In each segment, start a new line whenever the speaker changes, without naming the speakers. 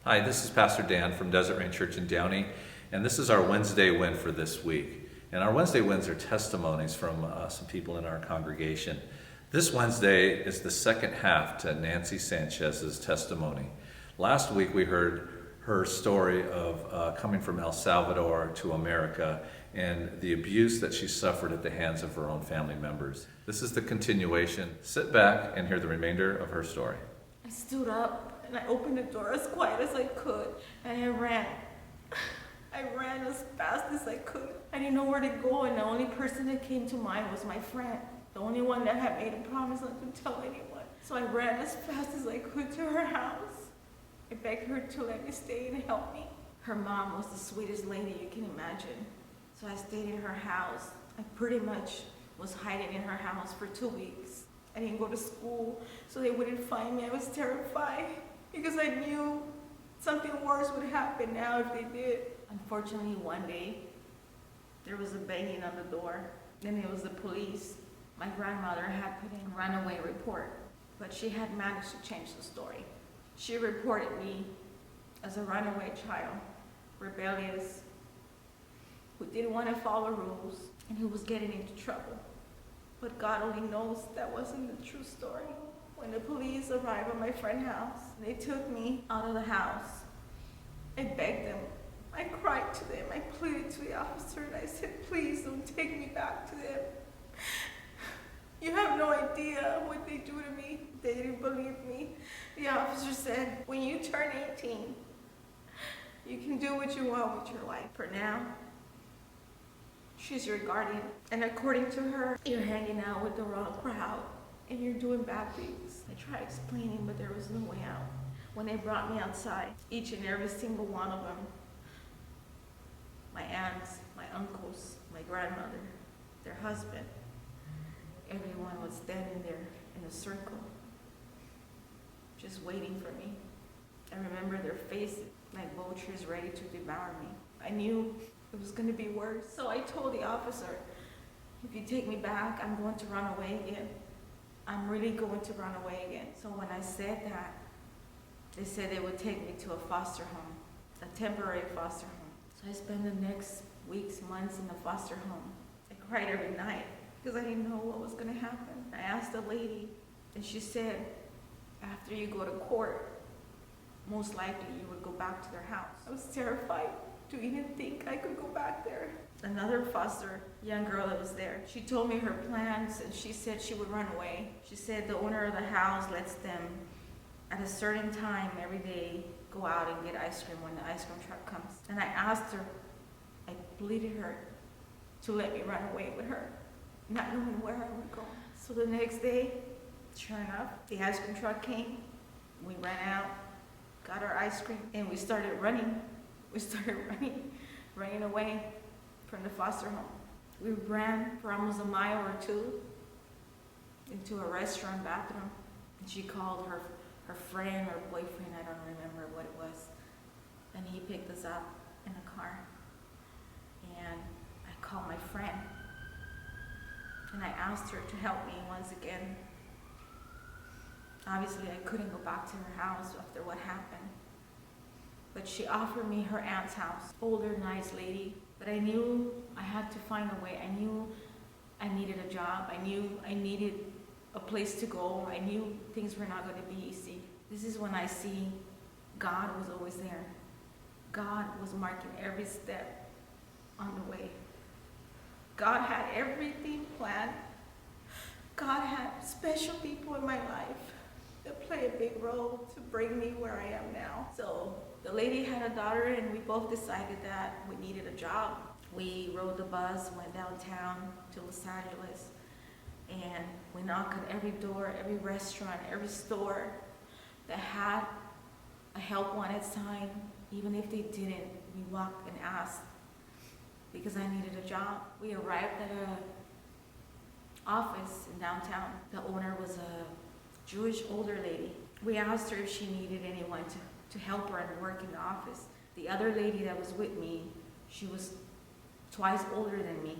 Hi, this is Pastor Dan from Desert Rain Church in Downey, and this is our Wednesday win for this week. And our Wednesday wins are testimonies from some people in our congregation. This Wednesday is the second half to Nancy Sanchez's testimony. Last week we heard her story of coming from El Salvador to America and the abuse that she suffered at the hands of her own family members. This is the continuation. Sit back and hear the remainder of her story.
I stood up and I opened the door as quiet as I could, and I ran. I ran as fast as I could. I didn't know where to go, and the only person that came to mind was my friend, the only one that had made a promise not to tell anyone. So I ran as fast as I could to her house. I begged her to let me stay and help me. Her mom was the sweetest lady you can imagine. So I stayed in her house. I pretty much was hiding in her house for 2 weeks. I didn't go to school, so they wouldn't find me. I was terrified because I knew something worse would happen now if they did. Unfortunately, one day, there was a banging on the door, and it was the police. My grandmother had put in a runaway report, but she had managed to change the story. She reported me as a runaway child, rebellious, who didn't want to follow rules, and who was getting into trouble. But God only knows that wasn't the true story. When the police arrived at my friend's house, they took me out of the house. I begged them. I cried to them. I pleaded to the officer, and I said, please don't take me back to them. You have no idea what they do to me. They didn't believe me. The officer said, when you turn 18, you can do what you want with your life. For now, she's your guardian. And according to her, you're hanging out with the wrong crowd and you're doing bad things. I tried explaining, but there was no way out. When they brought me outside, each and every single one of them, my aunts, my uncles, my grandmother, their husband, everyone was standing there in a circle, just waiting for me. I remember their faces like vultures ready to devour me. I knew it was going to be worse. So I told the officer, if you take me back, I'm going to run away again. I'm really going to run away again. So when I said that, they said they would take me to a foster home, a temporary foster home. So I spent the next weeks, months in the foster home. I cried every night because I didn't know what was going to happen. I asked the lady, and she said, after you go to court, most likely you would go back to their house. I was terrified to even think I could go back there. Another foster young girl that was there, she told me her plans, and she said she would run away. She said the owner of the house lets them, at a certain time every day, go out and get ice cream when the ice cream truck comes. And I asked her, I pleaded her to let me run away with her, not knowing where I would go. So the next day, sure enough, the ice cream truck came. We ran out, got our ice cream, and we started running. We started running away from the foster home. We ran for almost a mile or two into a restaurant bathroom, and she called her friend or boyfriend, I don't remember what it was, and he picked us up in a car. And I called my friend, and I asked her to help me once again. Obviously, I couldn't go back to her house after what happened. But she offered me her aunt's house, older, nice lady. But I knew I had to find a way. I knew I needed a job. I knew I needed a place to go. I knew things were not going to be easy. This is when I see God was always there. God was marking every step on the way. God had everything planned. God had special people in my life that play a big role to bring me where I am now. So the lady had a daughter, and we both decided that we needed a job. We rode the bus, went downtown to Los Angeles, and we knocked on every door, every restaurant, every store that had a help wanted sign. Even if they didn't, we walked and asked because I needed a job. We arrived at an office in downtown. The owner was a Jewish older lady. We asked her if she needed anyone to help her and work in the office. The other lady that was with me, she was twice older than me.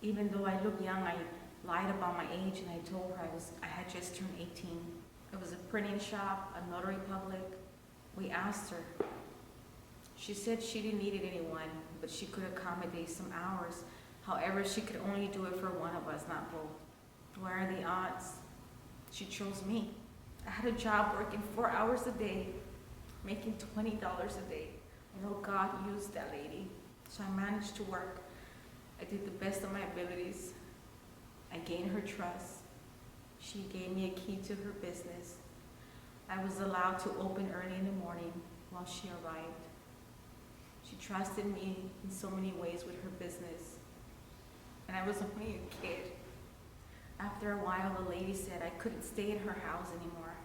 Even though I looked young, I lied about my age, and I told her I had just turned 18. It was a printing shop, a notary public, We asked her. She said she didn't need anyone, but she could accommodate some hours. However, she could only do it for one of us, not both. What are the odds? She chose me. I had a job working 4 hours a day, making $20 a day. I know God used that lady, so I managed to work. I did the best of my abilities. I gained her trust. She gave me a key to her business. I was allowed to open early in the morning while she arrived. She trusted me in so many ways with her business, and I was only a kid. After a while, the lady said I couldn't stay in her house anymore.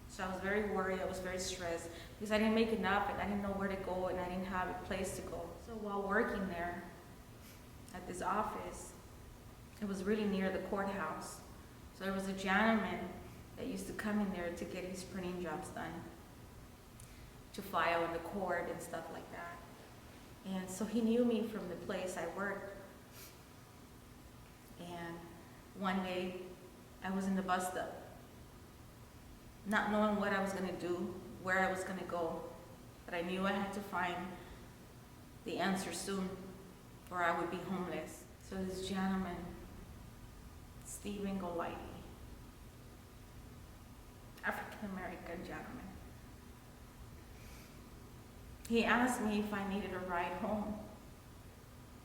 So I was very worried, I was very stressed, because I didn't make enough and I didn't know where to go and I didn't have a place to go. So while working there at this office, it was really near the courthouse. So there was a gentleman that used to come in there to get his printing jobs done, to file in the court and stuff like that. And so he knew me from the place I worked. And one day, I was in the bus stop, not knowing what I was going to do, where I was going to go, but I knew I had to find the answer soon, or I would be homeless. So this gentleman, Stephen Golighty, African-American gentleman, he asked me if I needed a ride home,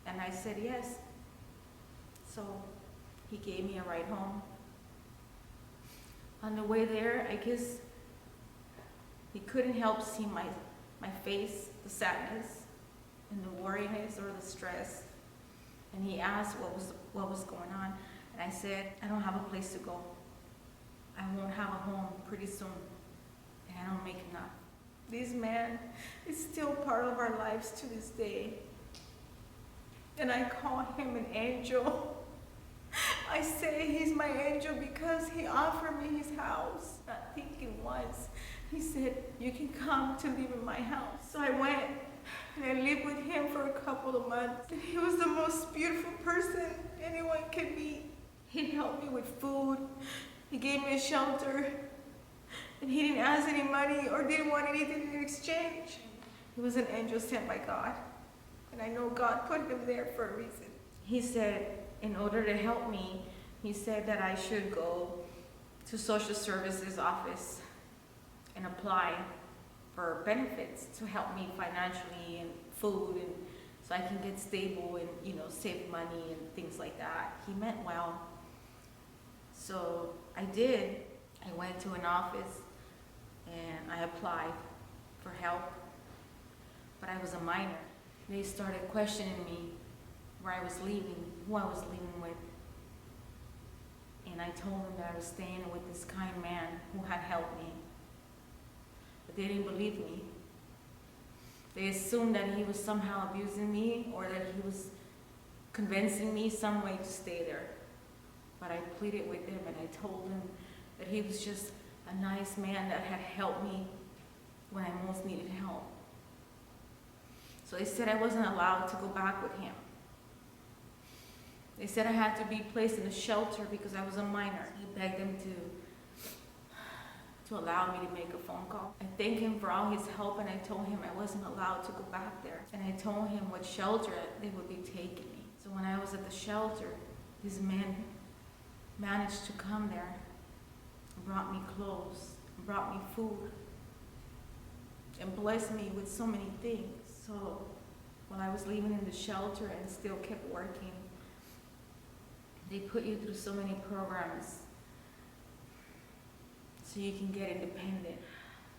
and I said yes. So he gave me a ride home. On the way there, I guess he couldn't help see my face, the sadness and the worriness or the stress. And he asked what was going on. And I said, I don't have a place to go. I won't have a home pretty soon. And I don't make enough. This man is still part of our lives to this day. And I call him an angel. I say he's my angel because he offered me his house. Not thinking once. He said, you can come to live in my house. So I went and I lived with him for a couple of months. And he was the most beautiful person anyone could be. He helped me with food. He gave me a shelter. And he didn't ask any money or didn't want anything in exchange. He was an angel sent by God. And I know God put him there for a reason. He said, in order to help me, he said that I should go to social services office and apply for benefits to help me financially and food, and so I can get stable and, save money and things like that. He meant well. So I did. I went to an office and I applied for help, but I was a minor. They started questioning me where I was leaving, who I was leaving with. And I told them that I was staying with this kind man who had helped me. But they didn't believe me. They assumed that he was somehow abusing me or that he was convincing me some way to stay there. But I pleaded with them and I told them that he was just a nice man that had helped me when I most needed help. So they said I wasn't allowed to go back with him. They said I had to be placed in a shelter because I was a minor. He begged them to allow me to make a phone call. I thanked him for all his help, and I told him I wasn't allowed to go back there. And I told him what shelter they would be taking me. So when I was at the shelter, this man managed to come there and brought me clothes, and brought me food, and blessed me with so many things. So while I was living in the shelter and still kept working, they put you through so many programs so you can get independent.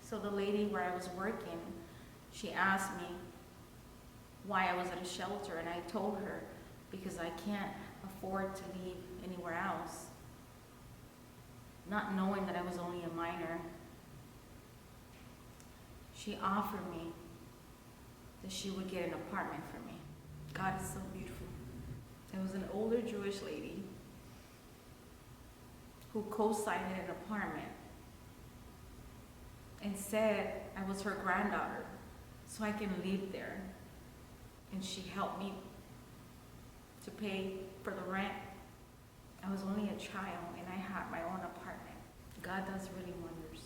So the lady where I was working, she asked me why I was at a shelter, and I told her because I can't afford to leave anywhere else. Not knowing that I was only a minor, she offered me that she would get an apartment for me. God is so beautiful. There was an older Jewish lady who co-signed an apartment and said I was her granddaughter, so I can live there. And she helped me to pay for the rent. I was only a child and I had my own apartment. God does really wonders.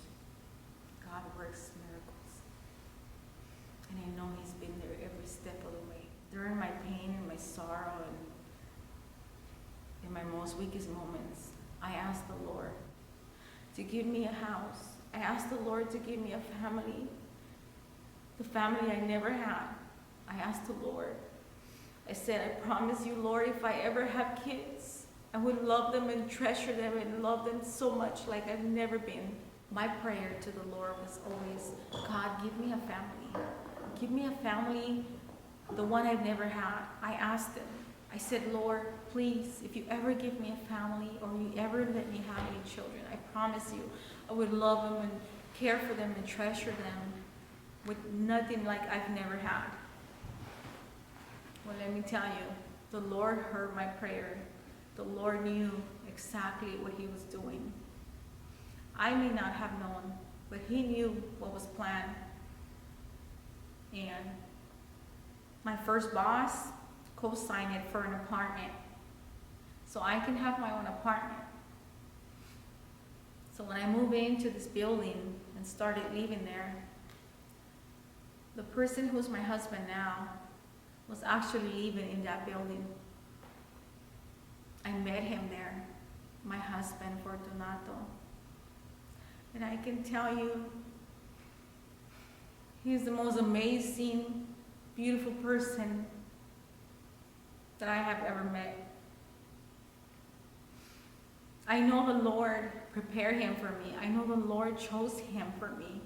God works miracles. He's been there every step of the way. During my pain and my sorrow and in my most weakest moments, I asked the Lord to give me a house. I asked the Lord to give me a family, the family I never had. I asked the Lord. I said, I promise you, Lord, if I ever have kids, I would love them and treasure them and love them so much like I've never been. My prayer to the Lord was always, God, give me a family. Give me a family, the one I've never had. I asked Him. I said, Lord, please, if you ever give me a family or you ever let me have any children, I promise you, I would love them and care for them and treasure them with nothing like I've never had. Well, let me tell you, the Lord heard my prayer. The Lord knew exactly what He was doing. I may not have known, but He knew what was planned. And my first boss co-signed it for an apartment, so I can have my own apartment. So when I moved into this building and started living there, the person who's my husband now was actually living in that building. I met him there, my husband, Fortunato. And I can tell you, he's the most amazing, beautiful person that I have ever met. I know the Lord prepared him for me. I know the Lord chose him for me.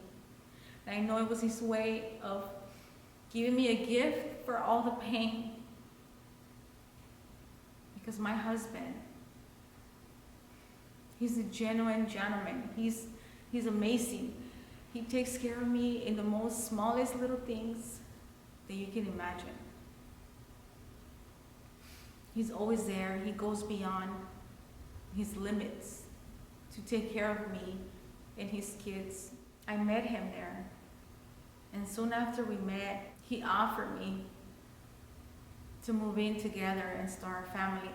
And I know it was His way of giving me a gift for all the pain. Because my husband, he's a genuine gentleman. He's amazing. He takes care of me in the most smallest little things that you can imagine. He's always there. He goes beyond his limits to take care of me and his kids. I met him there. And soon after we met, he offered me to move in together and start a family.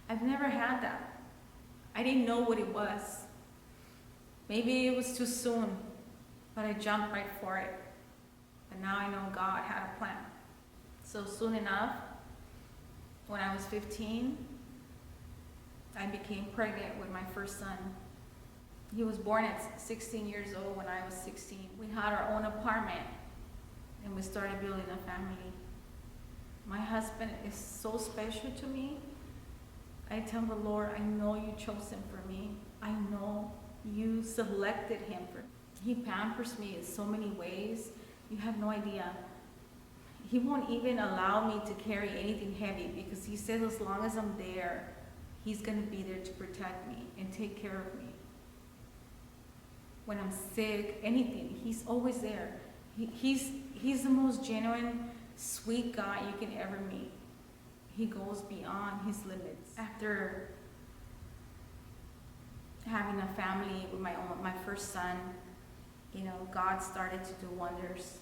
I've never had that. I didn't know what it was. Maybe it was too soon, but I jumped right for it. But now I know God had a plan. So soon enough, when I was 15, I became pregnant with my first son. He was born at 16 years old when I was 16. We had our own apartment and we started building a family. My husband is so special to me. I tell the Lord, I know you chose him for me. I know you selected him for me. He pampers me in so many ways. You have no idea. He won't even allow me to carry anything heavy because he says as long as I'm there, he's going to be there to protect me and take care of me. When I'm sick, anything, he's always there. He's the most genuine, sweet guy you can ever meet. He goes beyond his limits. After having a family with my first son, God started to do wonders.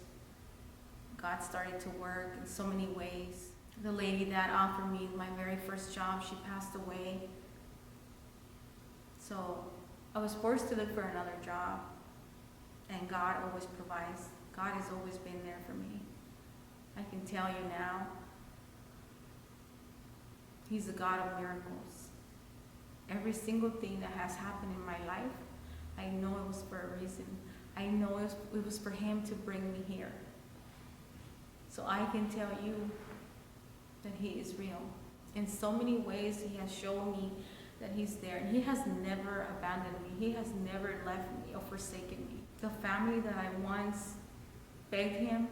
God started to work in so many ways. The lady that offered me my very first job, she passed away. So I was forced to look for another job. And God always provides. God has always been there for me. I can tell you now, He's a God of miracles. Every single thing that has happened in my life, I know it was for a reason. I know it was for Him to bring me here. So I can tell you that He is real. In so many ways, He has shown me that He's there. And He has never abandoned me. He has never left me or forsaken me. The family that I once begged Him,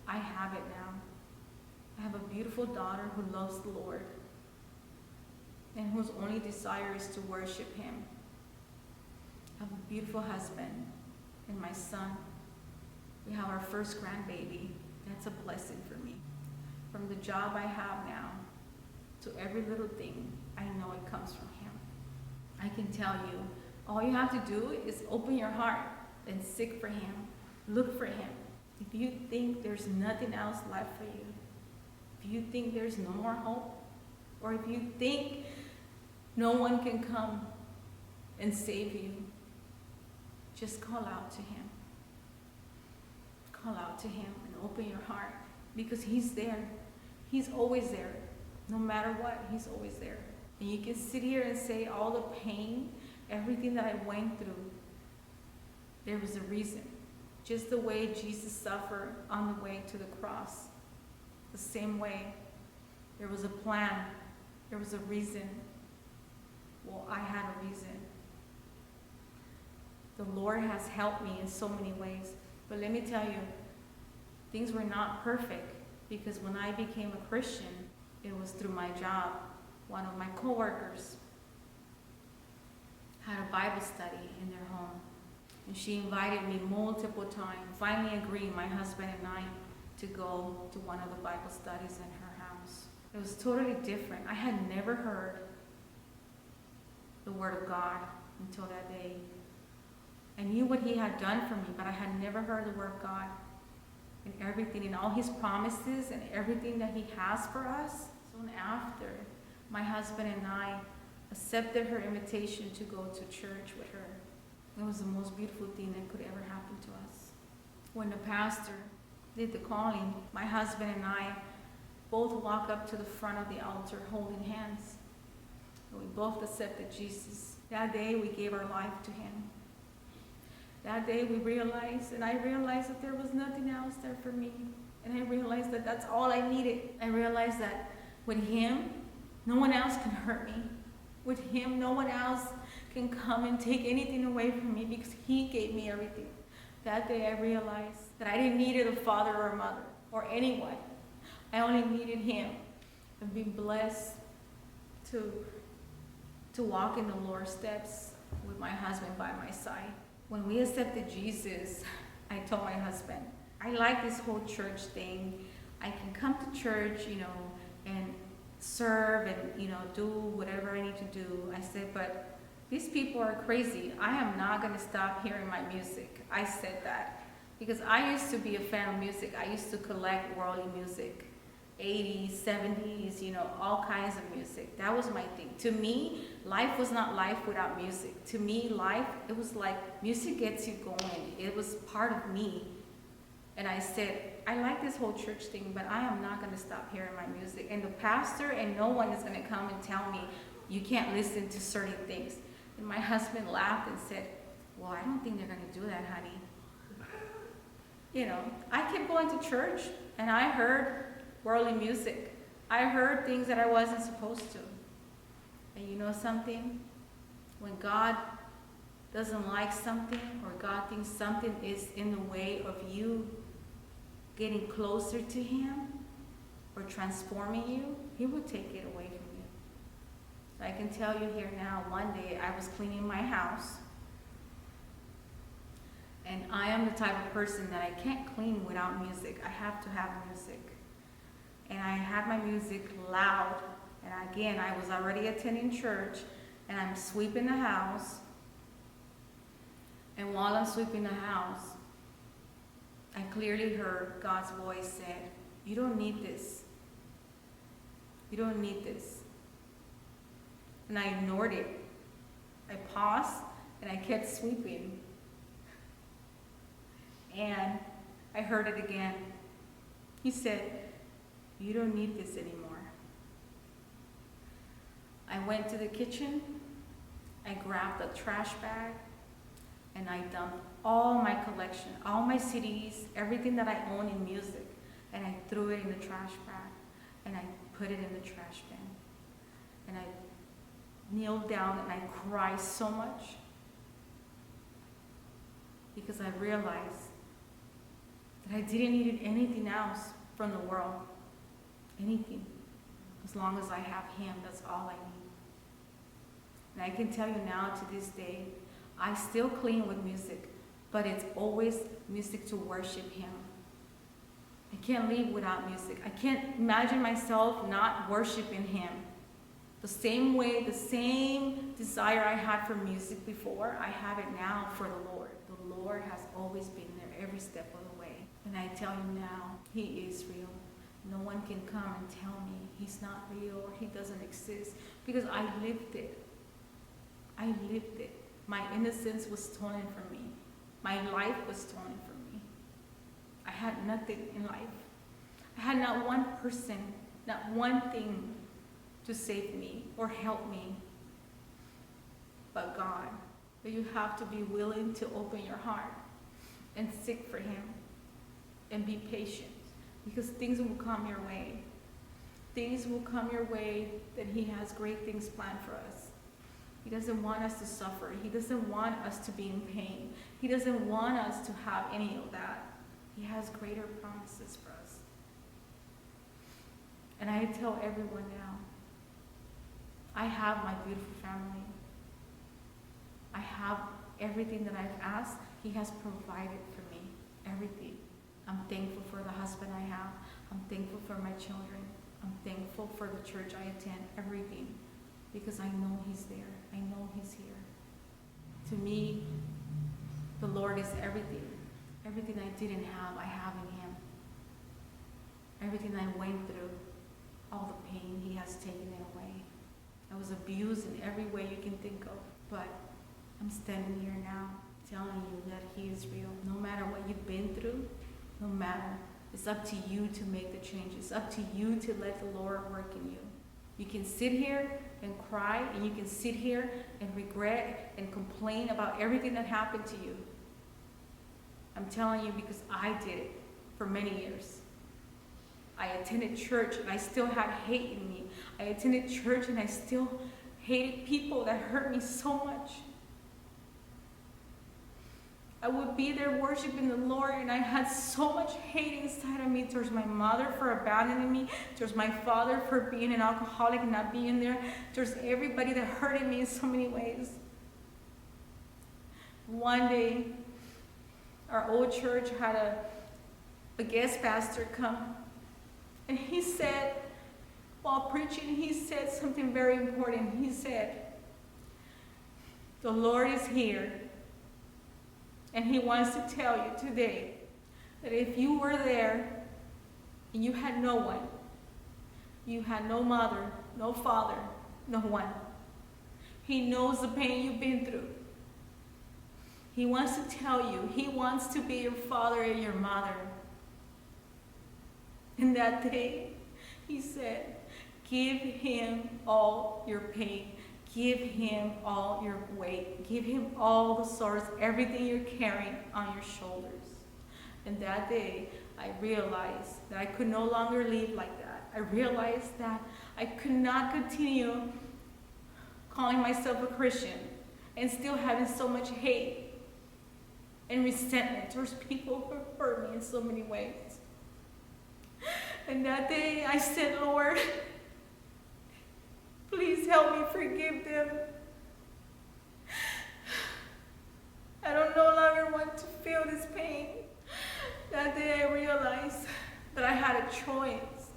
I have it now. I have a beautiful daughter who loves the Lord and whose only desire is to worship Him. I have a beautiful husband and my son. We have our first grandbaby. That's a blessing for me. From the job I have now to every little thing, I know it comes from Him. I can tell you, all you have to do is open your heart and seek for Him. Look for Him. If you think there's nothing else left for you, if you think there's no more hope, or if you think no one can come and save you, just call out to Him. call out to him and open your heart, because he's there. He's always there. No matter what, he's always there. And you can sit here and say all the pain, everything that I went through, there was a reason. Just the way Jesus suffered on the way to the cross, the same way. There was a plan. There was a reason. Well, I had a reason. The Lord has helped me in so many ways. But let me tell you, things were not perfect, because when I became a Christian, it was through my job. One of my coworkers had a Bible study in their home, and she invited me multiple times. Finally agreed, my husband and I, to go to one of the Bible studies in her house. It was totally different. I had never heard the Word of God until that day. I knew what he had done for me, but I had never heard the Word of God and everything and all his promises and everything that he has for us. Soon after, my husband and I accepted her invitation to go to church with her. It was the most beautiful thing that could ever happen to us. When the pastor did the calling, my husband and I both walked up to the front of the altar holding hands. And we both accepted Jesus. That day we gave our life to him. That day we realized, and I realized that there was nothing else there for me. And I realized that that's all I needed. I realized that with him, no one else can hurt me. With him, no one else can come and take anything away from me, because he gave me everything. That day I realized that I didn't need a father or a mother or anyone. I only needed him. And be blessed to walk in the Lord's steps with my husband by my side. When we accepted Jesus, I told my husband, I like this whole church thing. I can come to church, and serve and, do whatever I need to do. I said, but these people are crazy. I am not going to stop hearing my music. I said that because I used to be a fan of music. I used to collect worldly music, 80s, 70s, all kinds of music. That was my thing. To me, life was not life without music. To me, life, it was like music gets you going. It was part of me. And I said, I like this whole church thing, but I am not going to stop hearing my music. And the pastor and no one is going to come and tell me you can't listen to certain things. And my husband laughed and said, well, I don't think they're going to do that, honey. I kept going to church and I heard worldly music. I heard things that I wasn't supposed to. And you know something? When God doesn't like something, or God thinks something is in the way of you getting closer to him or transforming you, he will take it away from you. So I can tell you here now, one day I was cleaning my house, and I am the type of person that I can't clean without music. I have to have music. And I had my music loud, and again, I was already attending church, and I'm sweeping the house. And while I'm sweeping the house, I clearly heard God's voice said, you don't need this. You don't need this. And I ignored it. I paused and I kept sweeping. And I heard it again. He said, you don't need this anymore. I went to the kitchen, I grabbed a trash bag, and I dumped all my collection, all my CDs, everything that I own in music, and I threw it in the trash bag, and I put it in the trash bin. And I kneeled down and I cried so much because I realized that I didn't need anything else from the world, anything. As long as I have him, that's all I need. And I can tell you now, to this day, I still clean with music, but it's always music to worship him. I can't live without music. I can't imagine myself not worshiping him. The same way, the same desire I had for music before, I have it now for the Lord. The Lord has always been there every step of the way. And I tell you now, he is real. No one can come and tell me he's not real or he doesn't exist, because I lived it. I lived it. My innocence was stolen from me. My life was stolen from me. I nothing in life. I had not one person, not one thing to save me or help me but God. But you have to be willing to open your heart and seek for Him and be patient, because things will come your way. Things will come your way that He has great things planned for us. He doesn't want us to suffer. He doesn't want us to be in pain. He doesn't want us to have any of that. He has greater promises for us. And I tell everyone now, I have my beautiful family. I have everything that I've asked. He has provided for me, everything. I'm thankful for the husband I have. I'm thankful for my children. I'm thankful for the church I attend, everything. Because I know He's there. I know He's here. To me, the Lord is everything. Everything I didn't have, I have in Him. Everything I went through, all the pain, He has taken it away. I was abused in every way you can think of, but I'm standing here now telling you that He is real. No matter what you've been through, no matter, it's up to you to make the change. It's up to you to let the Lord work in you. You can sit here and cry, and you can sit here and regret and complain about everything that happened to you. I'm telling you because I did it for many years. I attended church and I still had hate in me. I attended church and I still hated people that hurt me so much. I would be there worshiping the Lord, and I had so much hate inside of me towards my mother for abandoning me, towards my father for being an alcoholic and not being there, towards everybody that hurted me in so many ways. One day, our old church had a guest pastor come, and he said, while preaching, he said something very important. He said, "The Lord is here. And He wants to tell you today that if you were there and you had no one, you had no mother, no father, no one, He knows the pain you've been through. He wants to tell you, He wants to be your father and your mother." And that day, He said, give Him all your pain. Give Him all your weight. Give Him all the sorrows, everything you're carrying on your shoulders. And that day, I realized that I could no longer live like that. I realized that I could not continue calling myself a Christian and still having so much hate and resentment towards people who hurt me in so many ways. And that day, I said, "Lord, please help me forgive them. I don't no longer want to feel this pain." That day I realized that I had a choice,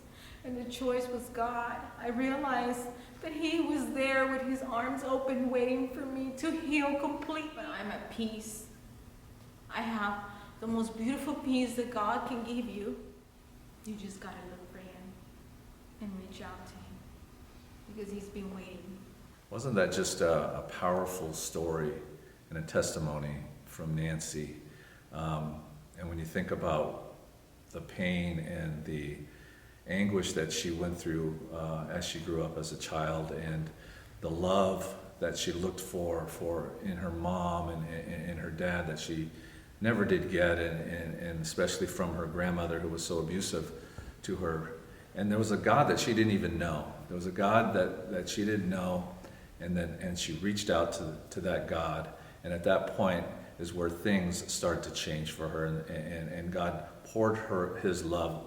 and the choice was God. I realized that He was there with His arms open waiting for me to heal completely. But I'm at peace. I have the most beautiful peace that God can give you. You just gotta look for Him and reach out to Him, because He's been waiting.
Wasn't that just a powerful story and a testimony from Nancy? And when you think about the pain and the anguish that she went through as she grew up as a child, and the love that she looked for in her mom and her dad that she never did get, and especially from her grandmother who was so abusive to her. And there was a God that she didn't even know. There was a God that she didn't know, and she reached out to that God. And at that point is where things start to change for her, and God poured His love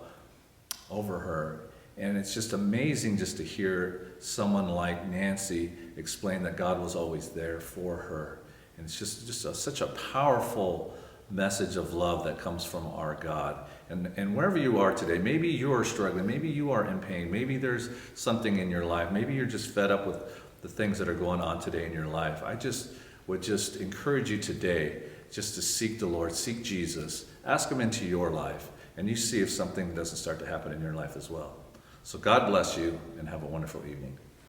over her. And it's just amazing just to hear someone like Nancy explain that God was always there for her. And it's just such a powerful message of love that comes from our God. And wherever you are today, maybe you are struggling, maybe you are in pain, maybe there's something in your life, maybe you're just fed up with the things that are going on today in your life. I would encourage you today just to seek the Lord, seek Jesus, ask Him into your life, and you see if something doesn't start to happen in your life as well. So God bless you, and have a wonderful evening.